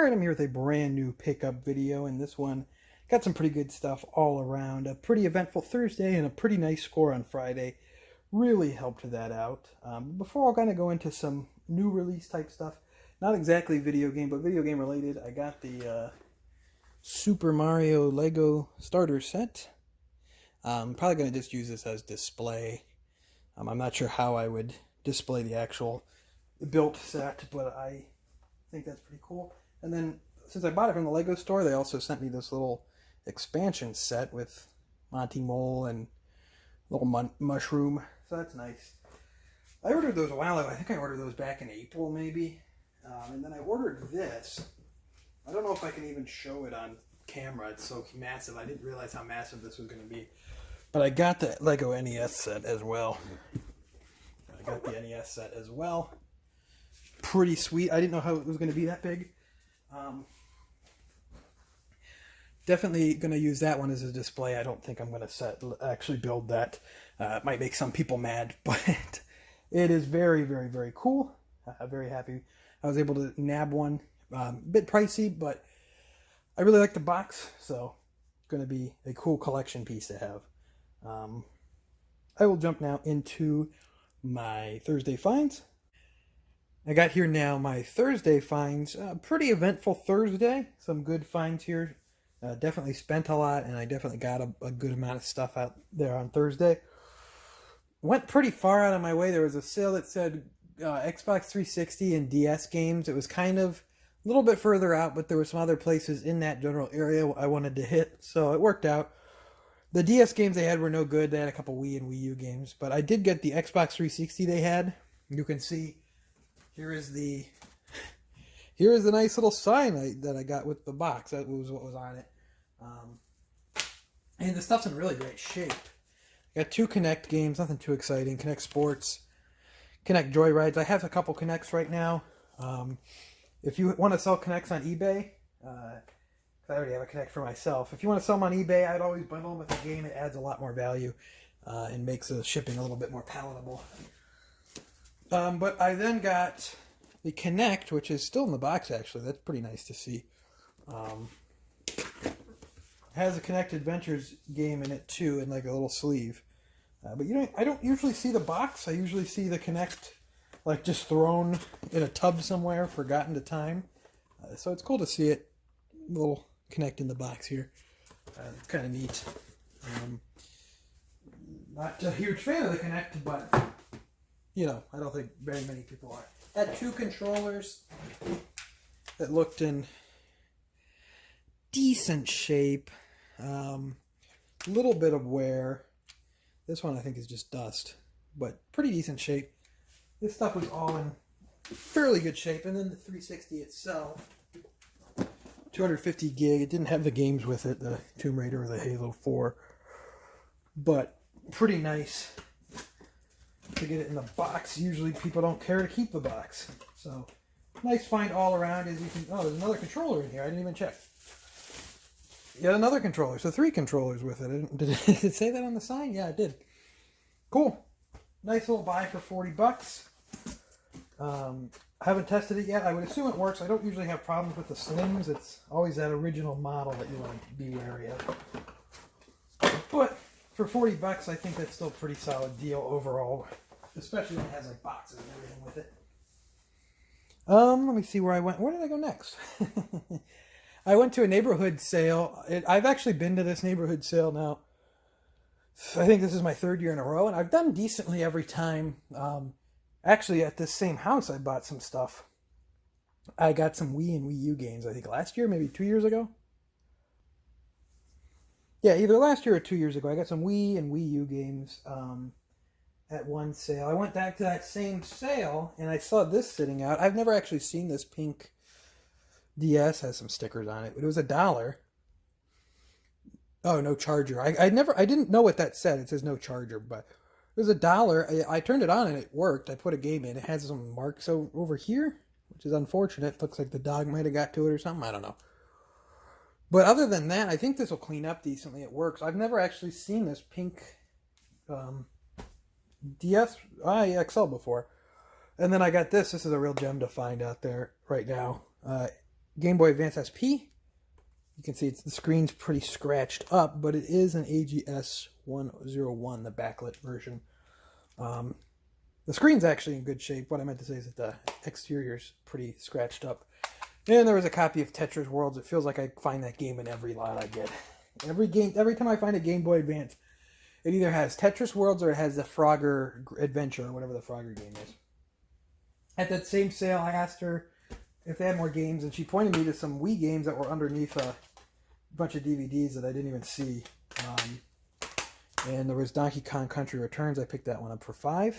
Alright, I'm here with a brand new pickup video, and this one got some pretty good stuff all around. A pretty eventful Thursday and a pretty nice score on Friday. Really helped that out. Before I'm going to go into some new release type stuff, not exactly video game, but video game related, I got the Super Mario Lego starter set. I'm probably going to just use this as display. I'm not sure how I would display the actual built set, but I think that's pretty cool. And then, since I bought it from the Lego store, they also sent me this little expansion set with Monty Mole and little mushroom. So that's nice. I ordered those a while ago. I think I ordered those back in April, maybe. And then I ordered this. I don't know if I can even show it on camera. It's so massive. I didn't realize how massive this was going to be. But I got the Lego NES set as well. Pretty sweet. I didn't know how it was going to be that big. Definitely going to use that one as a display. I don't think I'm going to actually build that. It might make some people mad, but it is very, very, very cool. Very happy I was able to nab one. A bit pricey, but I really like the box, so it's going to be a cool collection piece to have. I will jump now into my Thursday finds. I got here now my Thursday finds. Pretty eventful Thursday. Some good finds here. Definitely spent a lot, and I definitely got a good amount of stuff out there on Thursday. Went pretty far out of my way. There was a sale that said Xbox 360 and DS games. It was kind of a little bit further out, but there were some other places in that general area I wanted to hit, so it worked out. The DS games they had were no good. They had a couple Wii and Wii U games, but I did get the Xbox 360 they had. You can see here is the nice little sign that I got with the box. That was what was on it. And the stuff's in really great shape. I got 2 Kinect games, nothing too exciting. Kinect Sports, Kinect Joyrides. I have a couple Kinects right now. If you want to sell Kinects on eBay, I already have a Kinect for myself. If you want to sell them on eBay, I'd always bundle them with the game. It adds a lot more value and makes the shipping a little bit more palatable. But I then got the Kinect, which is still in the box, actually. That's pretty nice to see. Has a Kinect Adventures game in it, too, in like a little sleeve. But I don't usually see the box. I usually see the Kinect like just thrown in a tub somewhere, forgotten to time. So it's cool to see it, little Kinect in the box here. It's kind of neat. Not a huge fan of the Kinect, but I don't think very many people are. Had 2 controllers that looked in decent shape. Little bit of wear. This one I think is just dust, but pretty decent shape. This stuff was all in fairly good shape, and then the 360 itself, 250 gig. It didn't have the games with it, the Tomb Raider or the Halo 4, but pretty nice to get it in the box. Usually people don't care to keep the box, so nice find all around. As you can, there's another controller in here. I didn't even check. Yet another controller, so 3 controllers with it. Did it say that on the sign? Yeah, it did. Cool. Nice little buy for $40. I haven't tested it yet. I would assume it works. I don't usually have problems with the slims. It's always that original model that you want to be wary of. But for $40, I think that's still a pretty solid deal overall, especially when it has like boxes and everything with it. Let me see where I went. Where did I go next? I went to a neighborhood sale. I've actually been to this neighborhood sale now. I think this is my 3rd year in a row, and I've done decently every time. Actually, at this same house, I bought some stuff. I got some Wii and Wii U games, I think last year, maybe 2 years ago. Yeah, either last year or 2 years ago. I got some Wii and Wii U games at one sale. I went back to that same sale, and I saw this sitting out. I've never actually seen this pink DS. Has some stickers on it, but it was $1. Oh, no charger. I didn't know what that said. It says no charger, but it was $1. I turned it on and it worked. I put a game in. It has some marks over here, which is unfortunate. Looks like the dog might have got to it or something. I don't know. But other than that, I think this will clean up decently. It works. I've never actually seen this pink DS XL before. And then I got this. This is a real gem to find out there right now. Game Boy Advance SP. You can see the screen's pretty scratched up, but it is an AGS 101, the backlit version. The screen's actually in good shape. What I meant to say is that the exterior's pretty scratched up. And there was a copy of Tetris Worlds. It feels like I find that game in every lot I get. Every time I find a Game Boy Advance, it either has Tetris Worlds or it has the Frogger Adventure, or whatever the Frogger game is. At that same sale, I asked her if they had more games, and she pointed me to some Wii games that were underneath a bunch of DVDs that I didn't even see. And there was Donkey Kong Country Returns. I picked that one up for $5.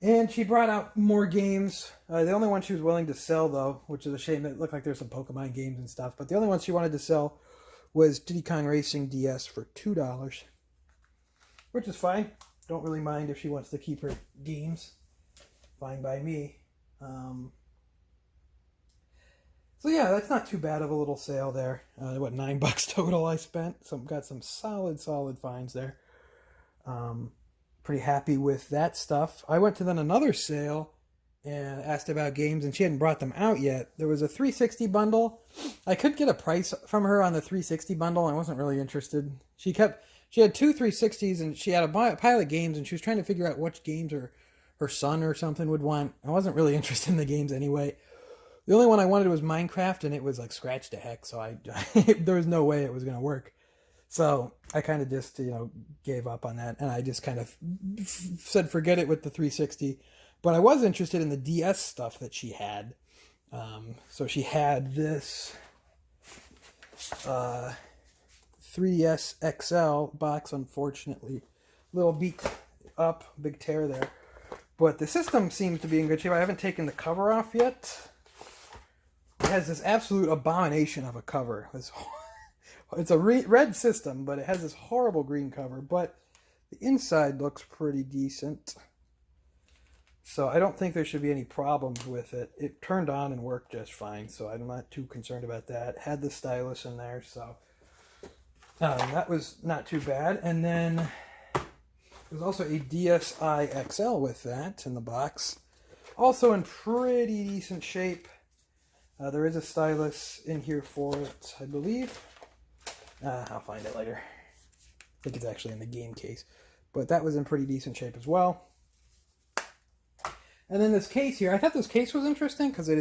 And she brought out more games. The only one she was willing to sell, though, which is a shame, it looked like there's some Pokemon games and stuff, but the only one she wanted to sell was Diddy Kong Racing DS for $2, which is fine. Don't really mind if she wants to keep her games. Fine by me. So yeah, that's not too bad of a little sale there. What, $9 total I spent? Got some solid finds there. Pretty happy with that stuff. I went to then another sale and asked about games, and she hadn't brought them out yet. There was a 360 bundle. I could get a price from her on the 360 bundle. I wasn't really interested. She had two 360s, and she had a pile of games, and she was trying to figure out which games her son or something would want. I wasn't really interested in the games anyway. The only one I wanted was Minecraft, and it was like scratched to heck, so there was no way it was going to work. So I kind of just, gave up on that, and I just kind of said forget it with the 360. But I was interested in the DS stuff that she had. So she had this 3DS XL box, unfortunately. Little beat up, big tear there. But the system seems to be in good shape. I haven't taken the cover off yet. It has this absolute abomination of a cover. It's a red system, but it has this horrible green cover. But the inside looks pretty decent. So I don't think there should be any problems with it. It turned on and worked just fine, so I'm not too concerned about that. Had the stylus in there, so that was not too bad. And then there's also a DSi XL with that in the box. Also in pretty decent shape. There is a stylus in here for it, I believe. I'll find it later. I think it's actually in the game case. But that was in pretty decent shape as well. And then this case here, I thought this case was interesting because it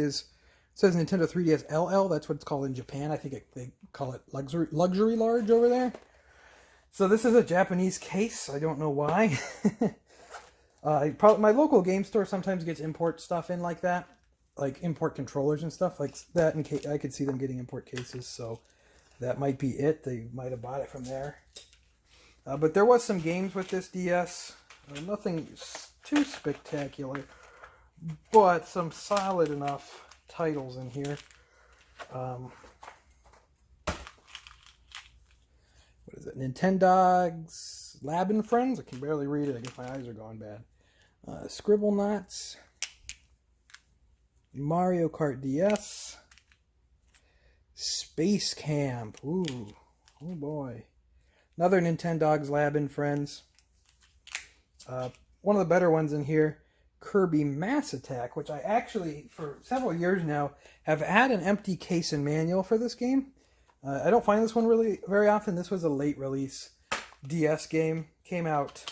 says Nintendo 3DS LL. That's what it's called in Japan. I think they call it luxury large over there. So this is a Japanese case. I don't know why. My local game store sometimes gets import stuff in like that, like import controllers and stuff like that. I could see them getting import cases, so that might be it. They might have bought it from there. But there was some games with this DS. Nothing too spectacular, but some solid enough titles in here. What is it? Nintendogs Lab and Friends? I can barely read it. I guess my eyes are going bad. Scribble Knots. Mario Kart DS. Space Camp. Ooh. Oh boy. Another Nintendogs Lab and Friends. One of the better ones in here, Kirby Mass Attack, which I actually, for several years now, have had an empty case and manual for this game. I don't find this one really very often. This was a late release DS game. Came out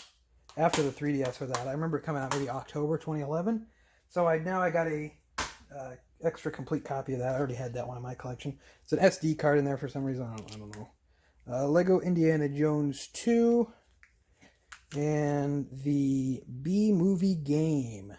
after the 3DS for that. I remember it coming out maybe October 2011. So now I got a extra complete copy of that. I already had that one in my collection. It's an SD card in there for some reason. I don't know. Lego Indiana Jones 2. And the B-Movie game.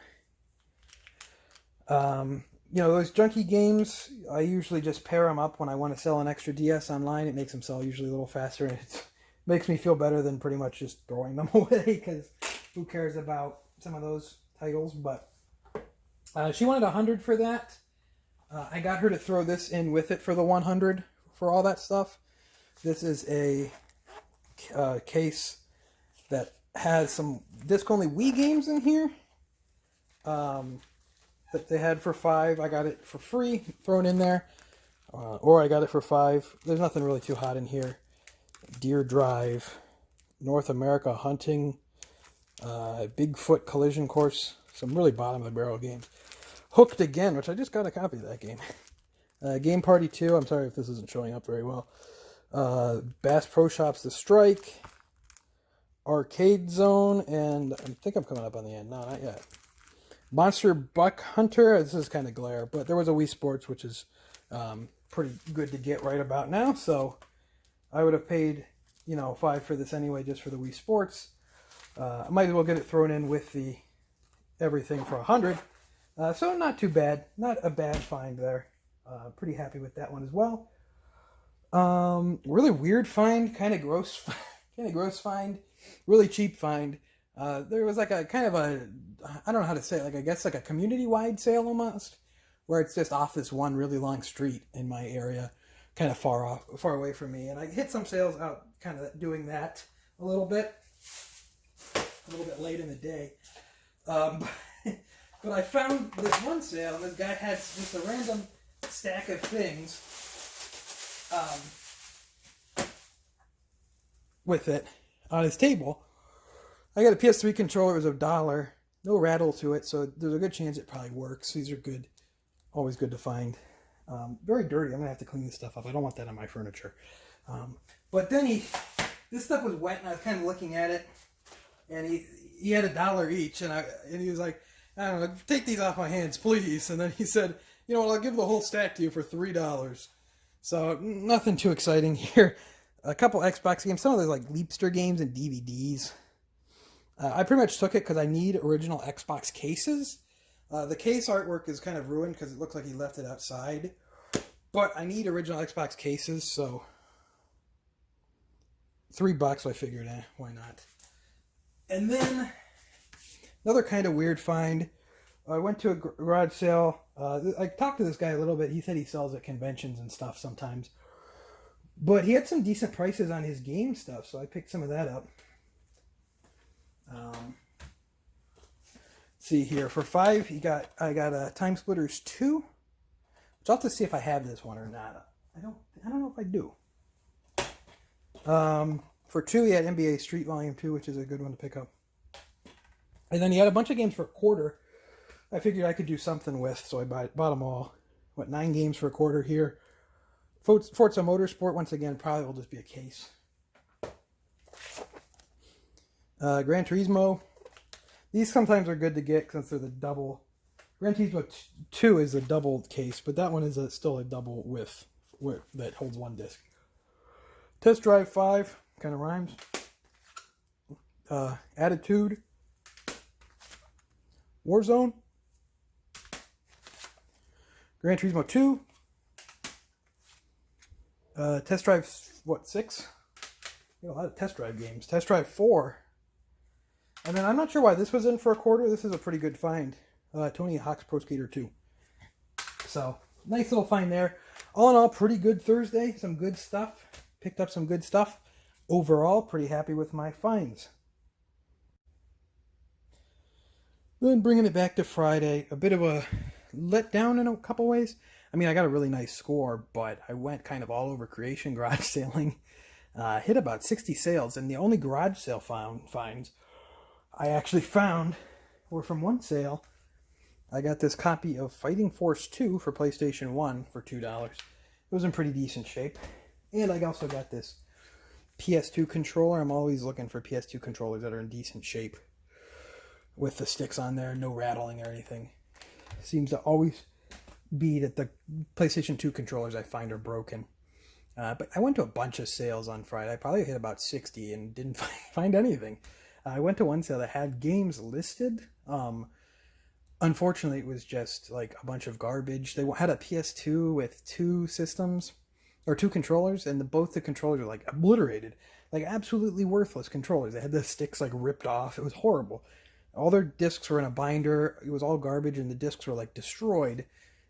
Those junky games, I usually just pair them up when I want to sell an extra DS online. It makes them sell usually a little faster, and it makes me feel better than pretty much just throwing them away, because who cares about some of those titles. But she wanted 100 for that. I got her to throw this in with it for the 100 for all that stuff. This is a case that has some disc-only Wii games in here that they had for $5. I got it for free, thrown in there, or I got it for $5. There's nothing really too hot in here. Deer Drive, North America Hunting, Bigfoot Collision Course, some really bottom-of-the-barrel games. Hooked Again, which I just got a copy of that game. Game Party 2. I'm sorry if this isn't showing up very well. Bass Pro Shops The Strike. Arcade Zone. And I think I'm coming up on the end. No, not yet. Monster Buck Hunter. This is kind of glare, but there was a Wii Sports, which is pretty good to get right about now. So I would have paid, you know, $5 for this anyway, just for the Wii Sports. I might as well get it thrown in with the everything for $100. So not too bad. Not a bad find there. Pretty happy with that one as well. Really weird find, kind of gross find, really cheap find. There was like a kind of a, I don't know how to say it, like I guess like a community-wide sale almost, where it's just off this one really long street in my area, kind of far away from me. And I hit some sales out kind of doing that a little bit late in the day. But I found this one sale. This guy had just a random stack of things with it on his table. I got a PS3 controller. It was $1. No rattle to it, so there's a good chance it probably works. These are good. Always good to find. Very dirty. I'm going to have to clean this stuff up. I don't want that on my furniture. But then this stuff was wet, and I was kind of looking at it, and he had $1 each, and he was like, I don't know, take these off my hands, please. And then he said, you know what, I'll give the whole stack to you for $3. So nothing too exciting here. A couple Xbox games, some of those like Leapster games and DVDs. I pretty much took it because I need original Xbox cases. The case artwork is kind of ruined because it looks like he left it outside. But I need original Xbox cases, so $3, so I figured, why not? And then another kind of weird find. I went to a garage sale. I talked to this guy a little bit. He said he sells at conventions and stuff sometimes. But he had some decent prices on his game stuff, so I picked some of that up. See here, for $5, I got a Time Splitters 2, which I'll have to see if I have this one or not. I don't know if I do. For $2, he had NBA Street Volume 2, which is a good one to pick up. And then he had a bunch of games for $0.25. I figured I could do something with, so I bought them all. 9 games for $0.25 here. Forza Motorsport, once again, probably will just be a case. Gran Turismo. These sometimes are good to get since they're the double. Gran Turismo 2 is a double case, but that one is still a double with that holds one disc. Test Drive 5, kind of rhymes. Attitude. Warzone. Gran Turismo 2. Test Drive, 6? A lot of Test Drive games. Test Drive 4. And then I'm not sure why this was in for $0.25. This is a pretty good find. Tony Hawk's Pro Skater 2. So, nice little find there. All in all, pretty good Thursday. Some good stuff. Picked up some good stuff. Overall, pretty happy with my finds. Then bringing it back to Friday. A bit of a letdown in a couple ways. I mean, I got a really nice score, but I went kind of all over creation garage sailing. Hit about 60 sales, and the only garage sale finds I actually found were from one sale. I got this copy of Fighting Force 2 for PlayStation 1 for $2. It was in pretty decent shape. And I also got this PS2 controller. I'm always looking for PS2 controllers that are in decent shape with the sticks on there, no rattling or anything. Seems to always be that the PlayStation 2 controllers I find are broken. But I went to a bunch of sales on Friday. I probably hit about 60 and didn't find anything. I went to one sale that had games listed. Unfortunately, it was just like a bunch of garbage. They had a PS2 with 2 systems, or 2 controllers, and both the controllers are like obliterated. Like absolutely worthless controllers. They had the sticks like ripped off. It was horrible. All their discs were in a binder. It was all garbage, and the discs were like destroyed.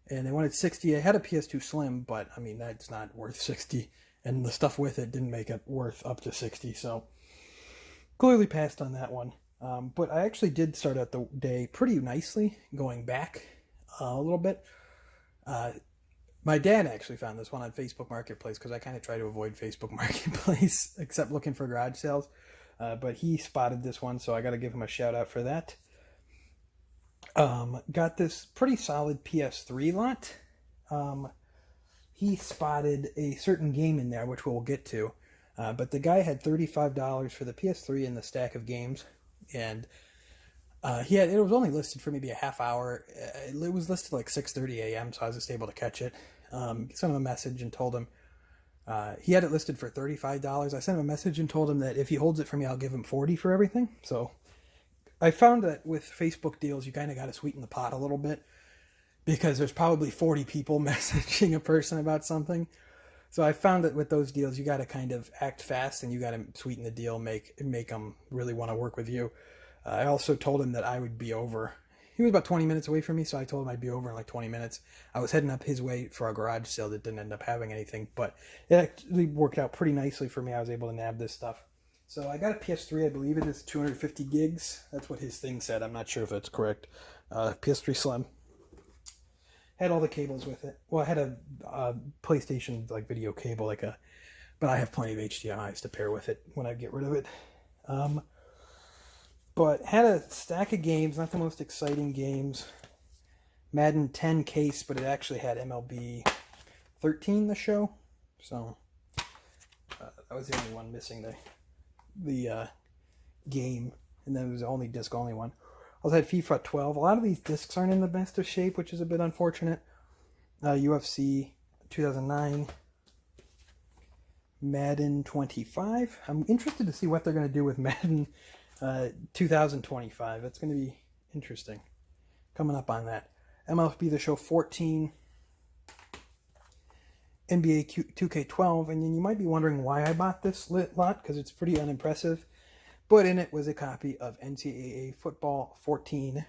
And they wanted 60. I had a PS2 Slim, but I mean, that's not worth 60. And the stuff with it didn't make it worth up to 60. So clearly passed on that one. But I actually did start out the day pretty nicely, going back a little bit. My dad actually found this one on Facebook Marketplace, because I kind of try to avoid Facebook Marketplace, except looking for garage sales. But he spotted this one, so I got to give him a shout out for that. Got this pretty solid PS3 lot. he spotted a certain game in there, which we'll get to. But the guy had $35 for the PS3 and the stack of games, and it was only listed for maybe a half hour. It was listed like 6:30 a.m., so I was just able to catch it. Sent him a message and told him he had it listed for $35. I sent him a message and told him that if he holds it for me, I'll give him $40 for everything. So I found that with Facebook deals, you kind of got to sweeten the pot a little bit, because there's probably 40 people messaging a person about something. So I found that with those deals, you got to kind of act fast and you got to sweeten the deal, make them really want to work with you. I also told him that I would be over. He was about 20 minutes away from me, so I told him I'd be over in like 20 minutes. I was heading up his way for a garage sale that didn't end up having anything, but it actually worked out pretty nicely for me. I was able to nab this stuff. So I got a PS3, I believe it is 250 gigs. That's what his thing said. I'm not sure if that's correct. PS3 Slim. Had all the cables with it. Well, I had a PlayStation like video cable, but I have plenty of HDMI's to pair with it when I get rid of it. But had a stack of games, not the most exciting games. Madden 10 case, but it actually had MLB 13 the show, so that was the only one missing the game, and then it was the only disc only one. Also had FIFA 12. A lot of these discs aren't in the best of shape, which is a bit unfortunate. UFC 2009, Madden 25. I'm interested to see what they're going to do with Madden 2025. That's going to be interesting. Coming up on that. MLB The Show 14, NBA 2K12, and then you might be wondering why I bought this lot, because it's pretty unimpressive. But in it was a copy of NCAA Football 14.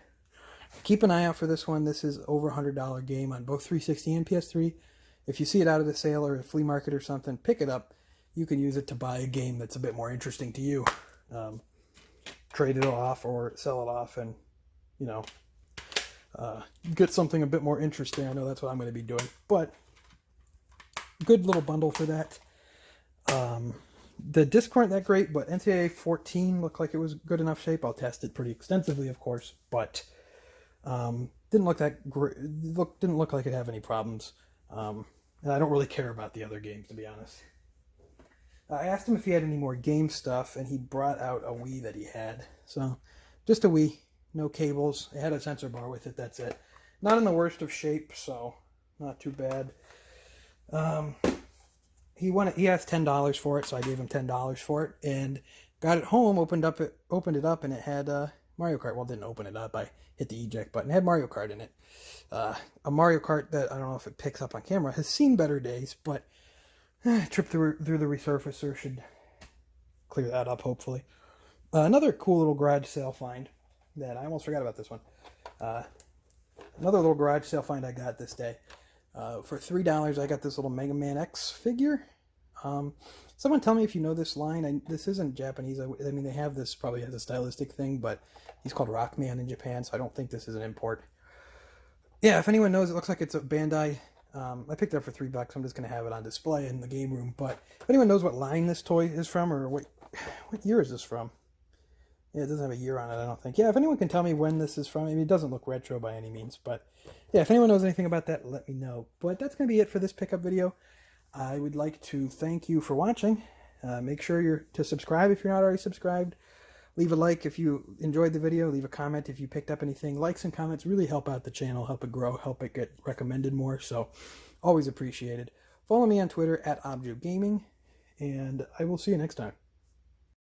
Keep an eye out for this one. This is over $100 game on both 360 and PS3. If you see it out of the sale or a flea market or something, pick it up. You can use it to buy a game that's a bit more interesting to you. Trade it off or sell it off and, get something a bit more interesting. I know that's what I'm going to be doing. But good little bundle for that. The discs weren't that great, but NCAA 14 looked like it was good enough shape. I'll test it pretty extensively, of course, but didn't look that great. Didn't look like it'd have any problems. And I don't really care about the other games, to be honest. I asked him if he had any more game stuff, and he brought out a Wii that he had. So, just a Wii, no cables. It had a sensor bar with it. That's it. Not in the worst of shape, so not too bad. He asked $10 for it, so I gave him $10 for it, and got it home. Opened it up, and it had Mario Kart. Well, didn't open it up. I hit the eject button. It had Mario Kart in it. A Mario Kart that I don't know if it picks up on camera has seen better days, but trip through the resurfacer should clear that up, hopefully. Another cool little garage sale find that I almost forgot about this one. Another little garage sale find I got this day. For $3, I got this little Mega Man X figure. Someone tell me if you know this line. This isn't Japanese. I mean, they have this probably as a stylistic thing, but he's called Rockman in Japan, so I don't think this is an import. Yeah, if anyone knows, it looks like it's a Bandai. I picked it up for $3. I'm just going to have it on display in the game room. But if anyone knows what line this toy is from, or what year is this from? Yeah, it doesn't have a year on it, I don't think. Yeah, if anyone can tell me when this is from. I mean, it doesn't look retro by any means, but yeah, if anyone knows anything about that, let me know. But that's going to be it for this pickup video. I would like to thank you for watching. Make sure to subscribe if you're not already subscribed. Leave a like if you enjoyed the video. Leave a comment if you picked up anything. Likes and comments really help out the channel, help it grow, help it get recommended more. So always appreciated. Follow me on Twitter @ObjoGaming, and I will see you next time.